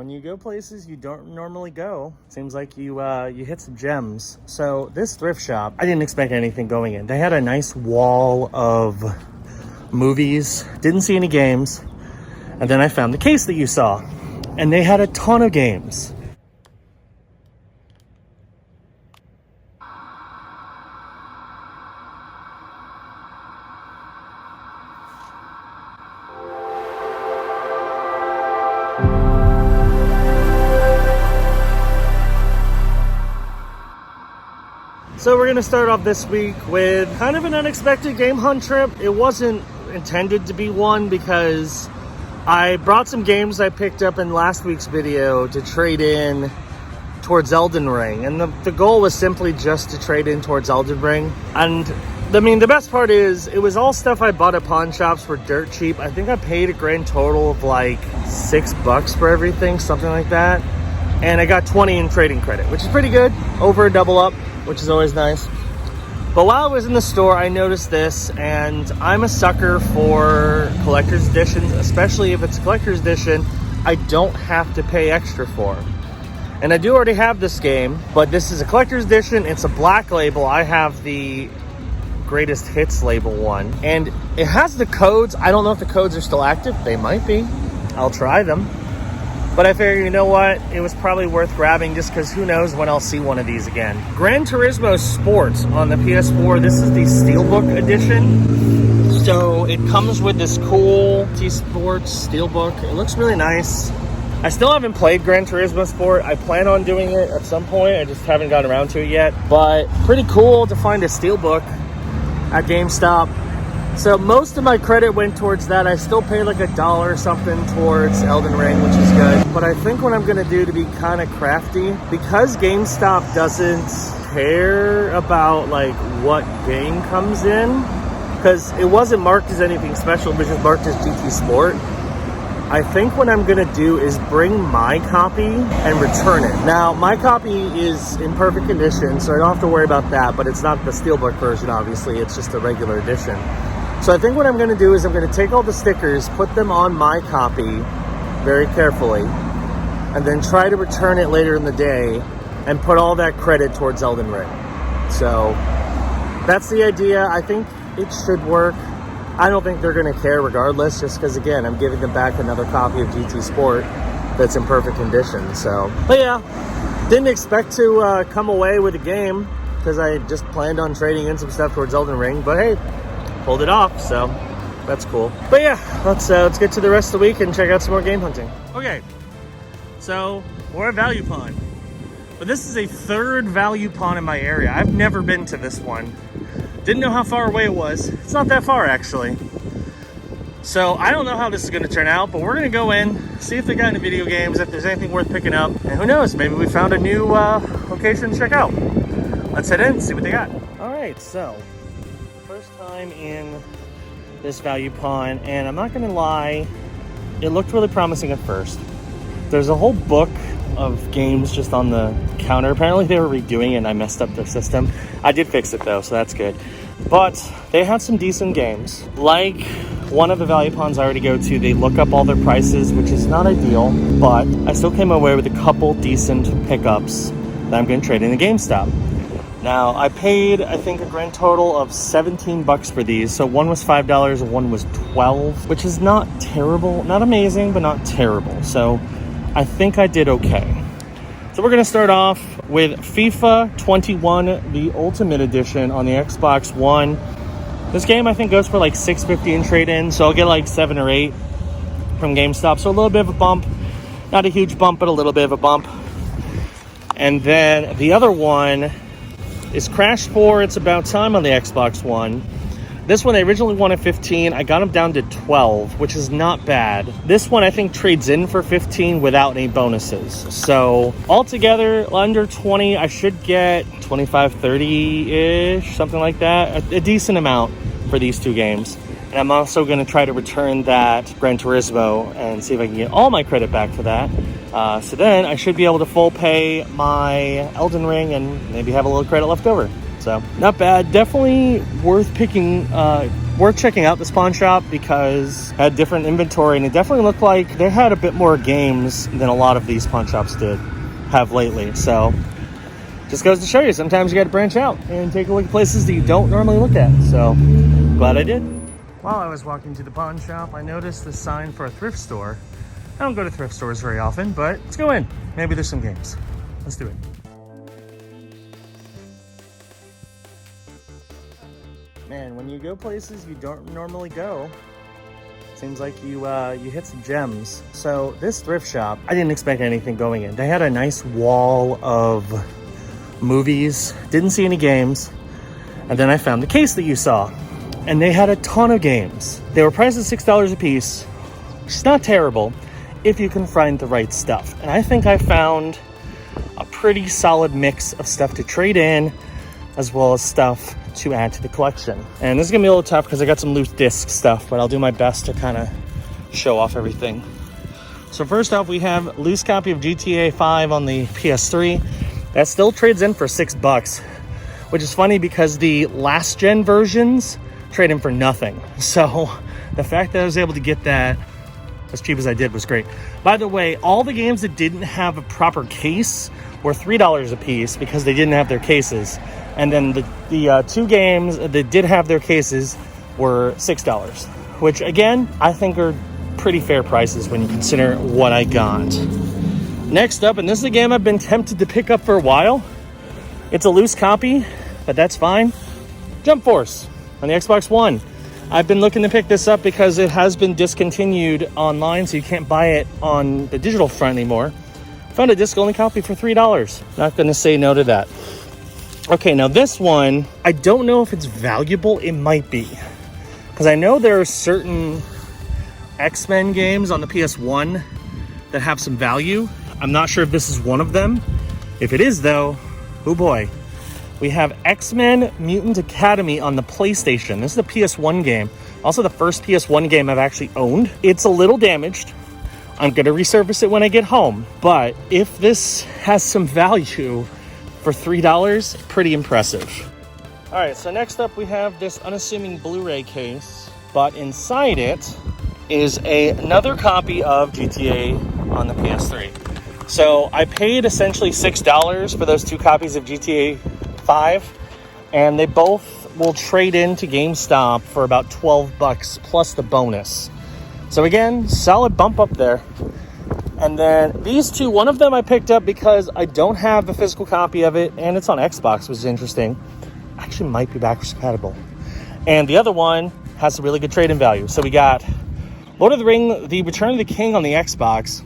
when you go places you don't normally go, seems like you hit some gems. So this thrift shop, I didn't expect anything going in. They had a nice wall of movies, didn't see any games, and then I found the case that you saw, and they had a ton of games. So we're gonna start off this week with kind of an unexpected game hunt trip. It wasn't intended to be one because I brought some games I picked up in last week's video to trade in towards Elden Ring. And the goal was simply just to trade in towards Elden Ring. And I mean, the best part is it was all stuff I bought at pawn shops for dirt cheap. I think I paid a grand total of like $6 for everything, something like that. And I got 20 in trading credit, which is pretty good, over a double up, which is always nice. But while I was in the store, I noticed this, and I'm a sucker for collector's editions, especially if it's a collector's edition I don't have to pay extra for. And I do already have this game, but this is a collector's edition. It's a black label. I have the greatest hits label one, and it has the codes. I don't know if the codes are still active. They might be. I'll try them. But I figured, you know what? It was probably worth grabbing just because who knows when I'll see one of these again. Gran Turismo Sport on the PS4. This is the Steelbook Edition. So it comes with this cool T-Sports Steelbook. It looks really nice. I still haven't played Gran Turismo Sport. I plan on doing it at some point. I just haven't gotten around to it yet. But pretty cool to find a Steelbook at GameStop. So most of my credit went towards that. I still paid like $1 or something towards Elden Ring, which is good. But I think what I'm gonna do to be kind of crafty, because GameStop doesn't care about like what game comes in, because it wasn't marked as anything special, it was just marked as GT Sport. I think what I'm gonna do is bring my copy and return it. Now, my copy is in perfect condition, so I don't have to worry about that, but it's not the Steelbook version, obviously, it's just a regular edition. So I think what I'm gonna do is I'm gonna take all the stickers, put them on my copy very carefully, and then try to return it later in the day and put all that credit towards Elden Ring. So that's the idea. I think it should work. I don't think they're gonna care regardless, just because again, I'm giving them back another copy of GT Sport that's in perfect condition. So, but yeah, didn't expect to come away with a game because I just planned on trading in some stuff towards Elden Ring, but hey, pulled it off, so that's cool. But yeah, let's get to the rest of the week and check out some more game hunting. Okay, so we're at Value Pawn, but this is a third Value Pawn in my area. I've never been to this one. Didn't know how far away it was. It's not that far actually. So I don't know how this is gonna turn out, but we're gonna go in, see if they got any video games, if there's anything worth picking up, and who knows, maybe we found a new location to check out. Let's head in, see what they got. All right, so first time in this Value Pawn, and I'm not gonna lie, it looked really promising at first. There's a whole book of games just on the counter. Apparently they were redoing it and I messed up their system. I did fix it though, so that's good. But they had some decent games. Like one of the Value Pawns I already go to, they look up all their prices, which is not ideal, but I still came away with a couple decent pickups that I'm gonna trade in the GameStop. Now, I paid, I think, a grand total of $17 for these. So one was $5 and one was $12, which is not terrible. Not amazing, but not terrible. So I think I did okay. So we're going to start off with FIFA 21, the Ultimate Edition on the Xbox One. This game, I think, goes for like $6.50 in trade-in. So I'll get like 7 or 8 from GameStop. So a little bit of a bump. Not a huge bump, but a little bit of a bump. And then the other one is Crash 4, It's About Time on the Xbox One. This one, they originally wanted 15. I got them down to 12, which is not bad. This one, I think, trades in for 15 without any bonuses. So altogether, under 20, I should get 25, 30-ish, something like that. A decent amount for these two games. And I'm also going to try to return that Gran Turismo and see if I can get all my credit back for that. So then I should be able to full pay my Elden Ring and maybe have a little credit left over. So not bad. Definitely worth picking worth checking out this pawn shop because it had different inventory, and it definitely looked like they had a bit more games than a lot of these pawn shops did have lately. So just goes to show you, sometimes you got to branch out and take a look at places that you don't normally look at. So glad I did. While I was walking to the pawn shop, I noticed the sign for a thrift store. I don't go to thrift stores very often, but let's go in. Maybe there's some games. Let's do it. Man, when you go places you don't normally go, seems like you hit some gems. So this thrift shop, I didn't expect anything going in. They had a nice wall of movies, didn't see any games, and then I found the case that you saw, and they had a ton of games. They were priced at $6 a piece, which is not terrible if you can find the right stuff. And I think I found a pretty solid mix of stuff to trade in as well as stuff to add to the collection. And this is gonna be a little tough because I got some loose disc stuff, but I'll do my best to kind of show off everything. So first off, we have a loose copy of GTA 5 on the PS3. That still trades in for $6, which is funny because the last gen versions trade in for nothing. So the fact that I was able to get that as cheap as I did was great. By the way, all the games that didn't have a proper case were $3 a piece because they didn't have their cases. And then the two games that did have their cases were $6, which again, I think are pretty fair prices when you consider what I got. Next up, and this is a game I've been tempted to pick up for a while. It's a loose copy, but that's fine. Jump Force on the Xbox One. I've been looking to pick this up because it has been discontinued online, so you can't buy it on the digital front anymore. Found a disc-only copy for $3. Not going to say no to that. Okay, now this one, I don't know if it's valuable. It might be. Because I know there are certain X-Men games on the PS1 that have some value. I'm not sure if this is one of them. If it is, though, oh boy. We have X-Men Mutant Academy on the PlayStation. This is a PS1 game. Also the first PS1 game I've actually owned. It's a little damaged. I'm going to resurface it when I get home. But if this has some value for $3, pretty impressive. All right, so next up we have this unassuming Blu-ray case, but inside it is another copy of GTA on the PS3. So I paid essentially $6 for those two copies of GTA 5, and they both will trade into GameStop for about $12 plus the bonus. So again, solid bump up there. And then these two, one of them I picked up because I don't have a physical copy of it, and it's on Xbox, which is interesting. Actually might be backwards compatible. And the other one has a really good trade-in value. So we got Lord of the Ring, The Return of the King on the Xbox.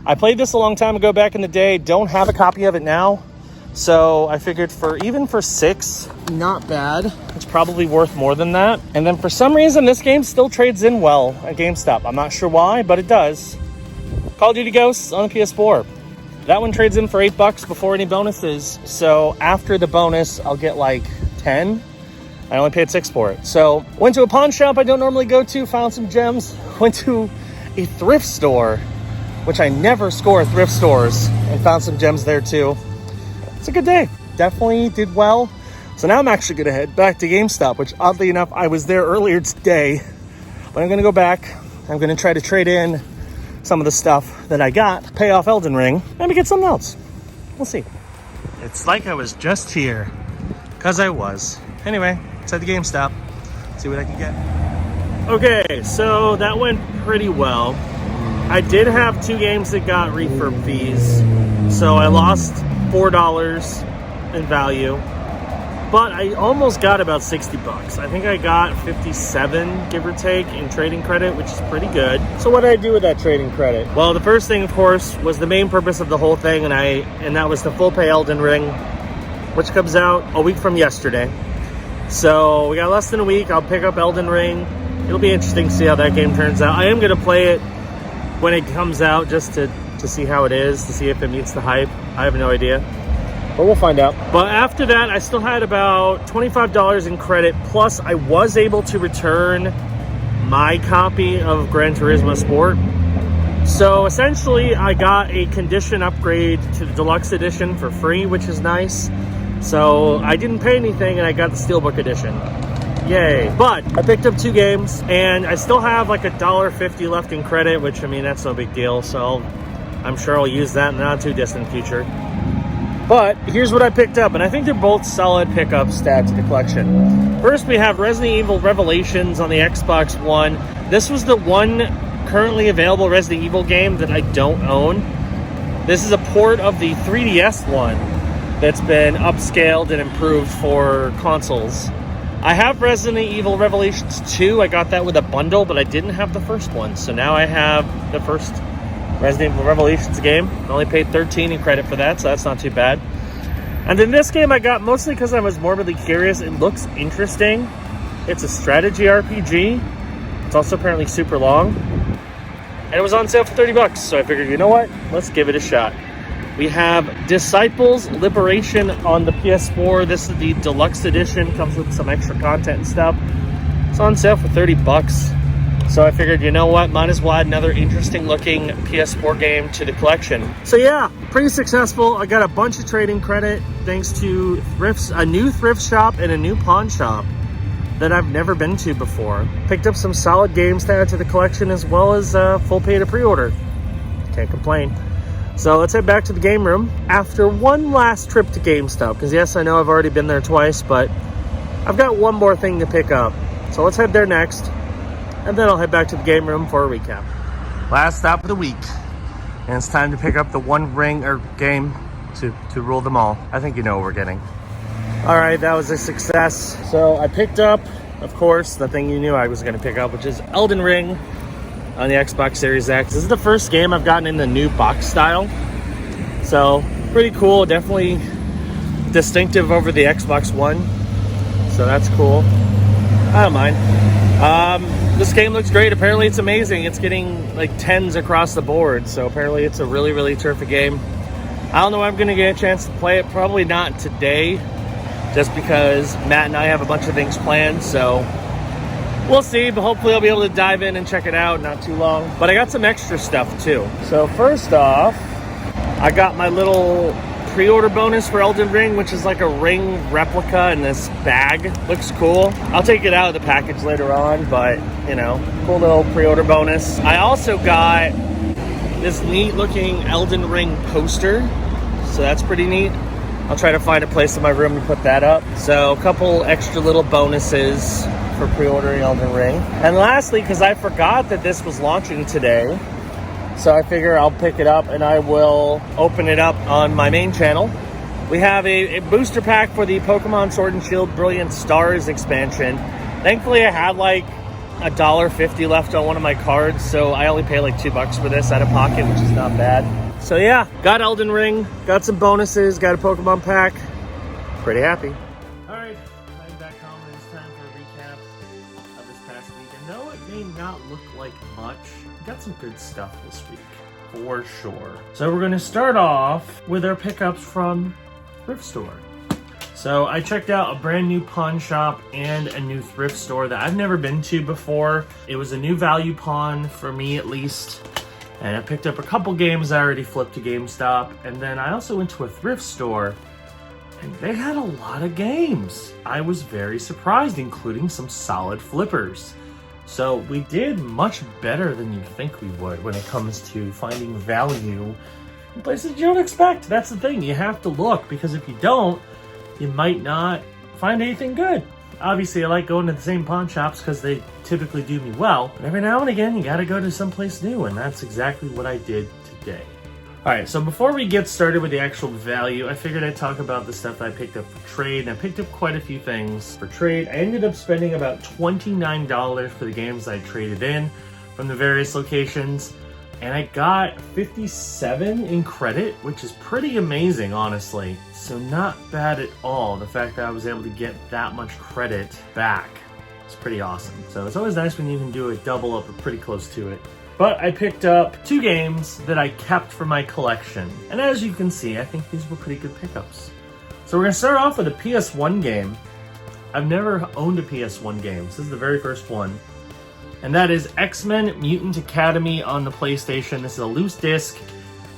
I played this a long time ago back in the day. Don't have a copy of it now. So I figured even for $6, not bad. It's probably worth more than that. And then for some reason, this game still trades in well at GameStop. I'm not sure why, but it does. Call of Duty Ghosts on the PS4. That one trades in for $8 before any bonuses. So after the bonus, I'll get like 10. I only paid $6 for it. So went to a pawn shop I don't normally go to, found some gems. Went to a thrift store, which I never score at thrift stores, and found some gems there too. It's a good day. Definitely did well. So now I'm actually going to head back to GameStop, which oddly enough, I was there earlier today. But I'm going to go back. I'm going to try to trade in some of the stuff that I got, pay off Elden Ring, maybe get something else. We'll see. It's like I was just here, because I was. Anyway, let's head to GameStop, see what I can get. Okay, so that went pretty well. I did have two games that got refurb fees, so I lost $4 in value, but I almost got about $60. I think I got 57, give or take, in trading credit, which is pretty good. So what did I do with that trading credit? Well, the first thing, of course, was the main purpose of the whole thing, and that was to full pay Elden Ring, which comes out a week from yesterday. So we got less than a week. I'll pick up Elden Ring. It'll be interesting to see how that game turns out. I am going to play it when it comes out just to see how it is, to see if it meets the hype. I have no idea, but we'll find out. But after that, I still had about $25 in credit, plus I was able to return my copy of Gran Turismo Sport. So essentially, I got a condition upgrade to the Deluxe Edition for free, which is nice. So I didn't pay anything, and I got the Steelbook Edition. Yay. But I picked up 2 games, and I still have like $1.50 left in credit, which, I mean, that's no big deal. So I'm sure I'll use that in the not too distant future. But here's what I picked up, and I think they're both solid pickups to add to the collection. First, we have Resident Evil Revelations on the Xbox One. This was the one currently available Resident Evil game that I don't own. This is a port of the 3DS one that's been upscaled and improved for consoles. I have Resident Evil Revelations 2. I got that with a bundle, but I didn't have the first one. So now I have the first Resident Evil Revelations game. I only paid $13 in credit for that, so that's not too bad. And then this game I got mostly because I was morbidly curious. It looks interesting. It's a strategy RPG. It's also apparently super long. And it was on sale for $30, so I figured, you know what? Let's give it a shot. We have Disciples Liberation on the PS4. This is the deluxe edition. Comes with some extra content and stuff. It's on sale for $30. So I figured, you know what, might as well add another interesting looking PS4 game to the collection. So yeah, pretty successful. I got a bunch of trading credit thanks to Thrifts, a new thrift shop and a new pawn shop that I've never been to before. Picked up some solid games to add to the collection, as well as full pay to pre-order. Can't complain. So let's head back to the game room after one last trip to GameStop, because yes, I know I've already been there twice, but I've got one more thing to pick up. So let's head there next, and then I'll head back to the game room for a recap. Last stop of the week, and it's time to pick up the one ring or game to rule them all. I think you know what we're getting. All right, that was a success. So I picked up, of course, the thing you knew I was going to pick up, which is Elden Ring on the Xbox Series X. This is the first game I've gotten in the new box style. So pretty cool, definitely distinctive over the Xbox One. So that's cool. I don't mind. This game looks great. Apparently it's amazing. It's getting like 10s across the board. So apparently it's a really, really terrific game. I don't know when I'm going to get a chance to play it. Probably not today, just because Matt and I have a bunch of things planned. So we'll see, but hopefully I'll be able to dive in and check it out not too long. But I got some extra stuff too. So first off, I got my little pre-order bonus for Elden Ring, which is like a ring replica in this bag. Looks cool. I'll take it out of the package later on, but you know, cool little pre-order bonus. I also got this neat looking Elden Ring poster, so that's pretty neat. I'll try to find a place in my room to put that up. So a couple extra little bonuses for pre-ordering Elden Ring. And lastly, because I forgot that this was launching today, so I figure I'll pick it up and I will open it up on my main channel. We have a booster pack for the Pokemon Sword and Shield Brilliant Stars expansion. Thankfully, I had like $1.50 left on one of my cards, so I only pay like $2 for this out of pocket, which is not bad. So yeah, got Elden Ring, got some bonuses, got a Pokemon pack. Pretty happy. All right, I'm back home and it's time for a recap of this past week. And though it may not look like much, got some good stuff this week, for sure. So we're gonna start off with our pickups from Thrift Store. So I checked out a brand new pawn shop and a new thrift store that I've never been to before. It was a new value pawn for me at least. And I picked up a couple games I already flipped to GameStop. And then I also went to a thrift store and they had a lot of games. I was very surprised, including some solid flippers. So we did much better than you'd think we would when it comes to finding value in places you don't expect. That's the thing, you have to look, because if you don't, you might not find anything good. Obviously, I like going to the same pawn shops because they typically do me well. But every now and again, you gotta go to someplace new, and that's exactly what I did today. All right, so before we get started with the actual value, I figured I'd talk about the stuff that I picked up for trade, and I picked up quite a few things for trade. I ended up spending about $29 for the games I traded in from the various locations, and I got 57 in credit, which is pretty amazing, honestly. So not bad at all. The fact that I was able to get that much credit back is pretty awesome. So it's always nice when you can do a double up or pretty close to it. But I picked up 2 games that I kept for my collection. And as you can see, I think these were pretty good pickups. So we're gonna start off with a PS1 game. I've never owned a PS1 game. This is the very first one. And that is X-Men Mutant Academy on the PlayStation. This is a loose disc.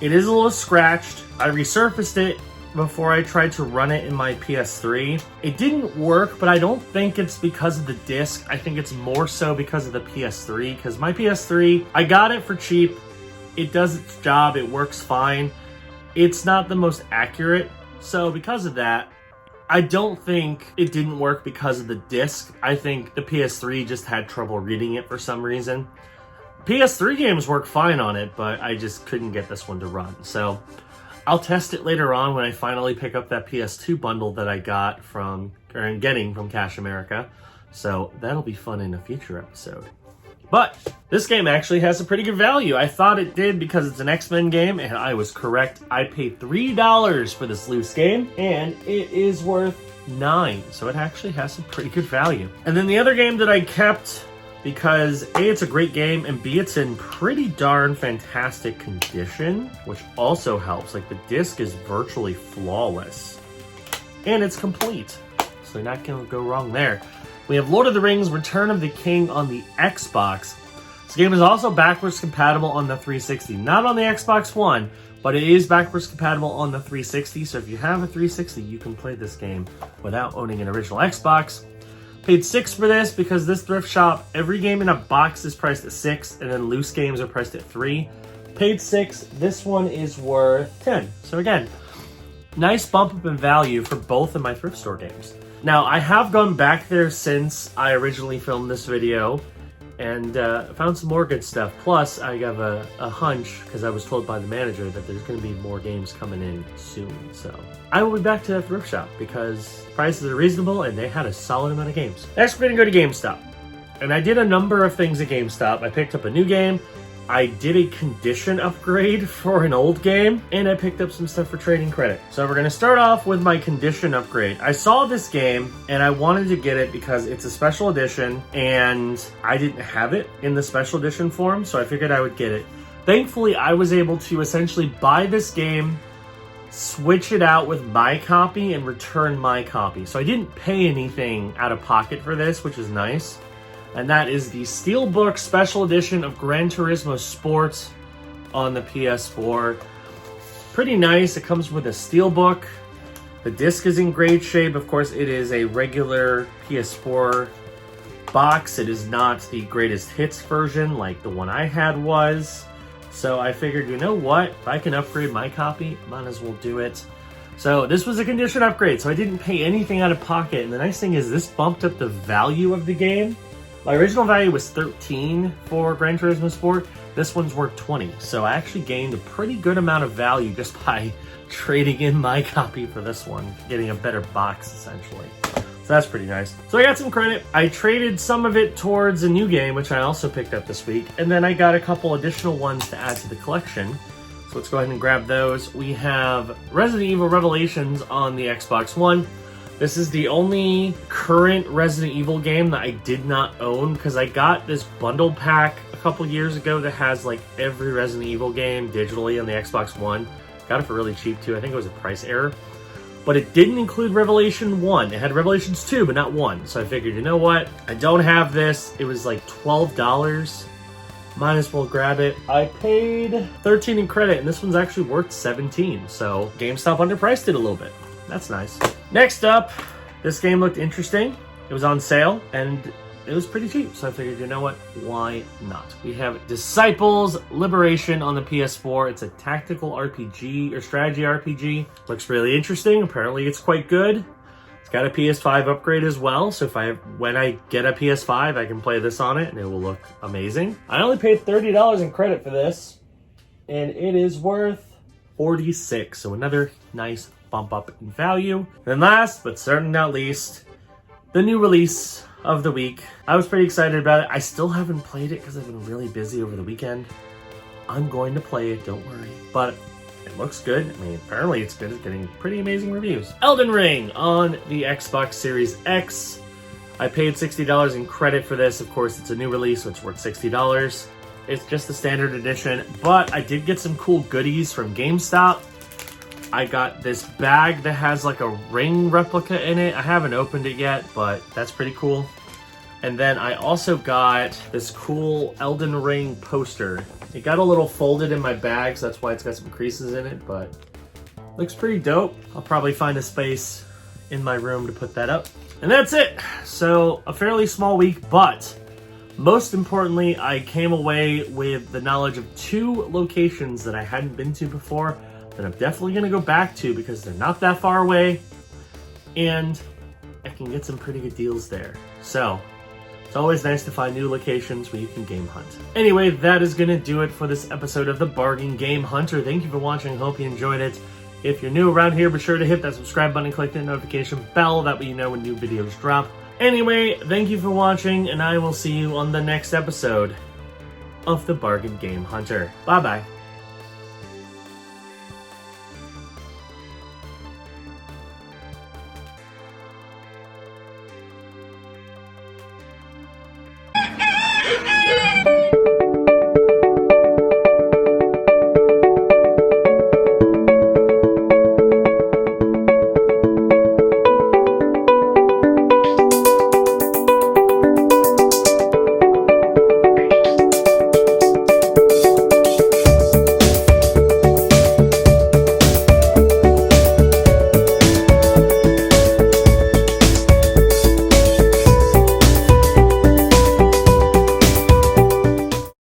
It is a little scratched. I resurfaced it before I tried to run it in my PS3. It didn't work, but I don't think it's because of the disc. I think it's more so because of the PS3, because my PS3, I got it for cheap. It does its job, it works fine. It's not the most accurate, so because of that, I don't think it didn't work because of the disc. I think the PS3 just had trouble reading it for some reason. PS3 games work fine on it, but I just couldn't get this one to run. So I'll test it later on when I finally pick up that PS2 bundle that I got from, or I'm getting from Cash America. So that'll be fun in a future episode. But this game actually has a pretty good value. I thought it did because it's an X-Men game, and I was correct. I paid $3 for this loose game, and it is worth $9. So it actually has some pretty good value. And then the other game that I kept, because A, it's a great game, and B, it's in pretty darn fantastic condition, which also helps. Like, the disc is virtually flawless, and it's complete. So you're not gonna go wrong there. We have Lord of the Rings Return of the King on the Xbox. This game is also backwards compatible on the 360. Not on the Xbox One, but it is backwards compatible on the 360. So if you have a 360, you can play this game without owning an original Xbox. Paid $6 for this because this thrift shop, every game in a box is priced at $6, and then loose games are priced at $3. Paid $6. This one is worth $10. So again, nice bump up in value for both of my thrift store games. Now, I have gone back there since I originally filmed this video and found some more good stuff. Plus, I have a hunch, because I was told by the manager that there's going to be more games coming in soon. So I will be back to that thrift shop because prices are reasonable and they had a solid amount of games. Next, we're going to go to GameStop. And I did a number of things at GameStop. I picked up a new game. I did a condition upgrade for an old game, and I picked up some stuff for trading credit. So we're gonna start off with my condition upgrade. I saw this game and I wanted to get it because it's a special edition and I didn't have it in the special edition form, so I figured I would get it. Thankfully, I was able to essentially buy this game, switch it out with my copy, and return my copy. So I didn't pay anything out of pocket for this, which is nice. And that is the Steelbook Special Edition of Gran Turismo Sport on the PS4. Pretty nice. It comes with a Steelbook. The disc is in great shape. Of course, it is a regular PS4 box. It is not the greatest hits version like the one I had was. So I figured, you know what? If I can upgrade my copy, might as well do it. So this was a condition upgrade, so I didn't pay anything out of pocket. And the nice thing is this bumped up the value of the game. My original value was $13 for Gran Turismo Sport. This one's worth $20. So I actually gained a pretty good amount of value just by trading in my copy for this one, getting a better box essentially. So that's pretty nice. So I got some credit. I traded some of it towards a new game, which I also picked up this week. And then I got a couple additional ones to add to the collection. So let's go ahead and grab those. We have Resident Evil Revelations on the Xbox One. This is the only current Resident Evil game that I did not own because I got this bundle pack a couple years ago that has like every Resident Evil game digitally on the Xbox One. Got it for really cheap too. I think it was a price error. But it didn't include Revelation 1. It had Revelations 2, but not 1. So I figured, you know what? I don't have this. It was like $12. Might as well grab it. I paid $13 in credit, and this one's actually worth $17. So GameStop underpriced it a little bit. That's nice. Next up, this game looked interesting. It was on sale, and it was pretty cheap. So I figured, you know what? Why not? We have Disciples Liberation on the PS4. It's a tactical RPG, or strategy RPG. Looks really interesting. Apparently it's quite good. It's got a PS5 upgrade as well. So when I get a PS5, I can play this on it, and it will look amazing. I only paid $30 in credit for this, and it is worth $46. So another nice bump up in value. And then last, but certainly not least, the new release of the week. I was pretty excited about it. I still haven't played it because I've been really busy over the weekend. I'm going to play it, don't worry. But it looks good. I mean, apparently it's good. It's getting pretty amazing reviews. Elden Ring on the Xbox Series X. I paid $60 in credit for this. Of course, it's a new release, so it's worth $60. It's just the standard edition, but I did get some cool goodies from GameStop. I got this bag that has like a ring replica in it. I haven't opened it yet, but that's pretty cool. And then I also got this cool Elden Ring poster. It got a little folded in my bag, so that's why it's got some creases in it, but Looks pretty dope. I'll probably find a space in my room to put that up. And that's it. So a fairly small week, but most importantly, I came away with the knowledge of 2 locations that I hadn't been to before that I'm definitely gonna go back to because they're not that far away and I can get some pretty good deals there. So it's always nice to find new locations where you can game hunt. Anyway, that is gonna do it for this episode of the Bargain Game Hunter. Thank you for watching. Hope you enjoyed it. If you're new around here, be sure to hit that subscribe button and click the notification bell. That way you know when new videos drop. Anyway, thank you for watching, and I will see you on the next episode of the Bargain Game Hunter. Bye-bye.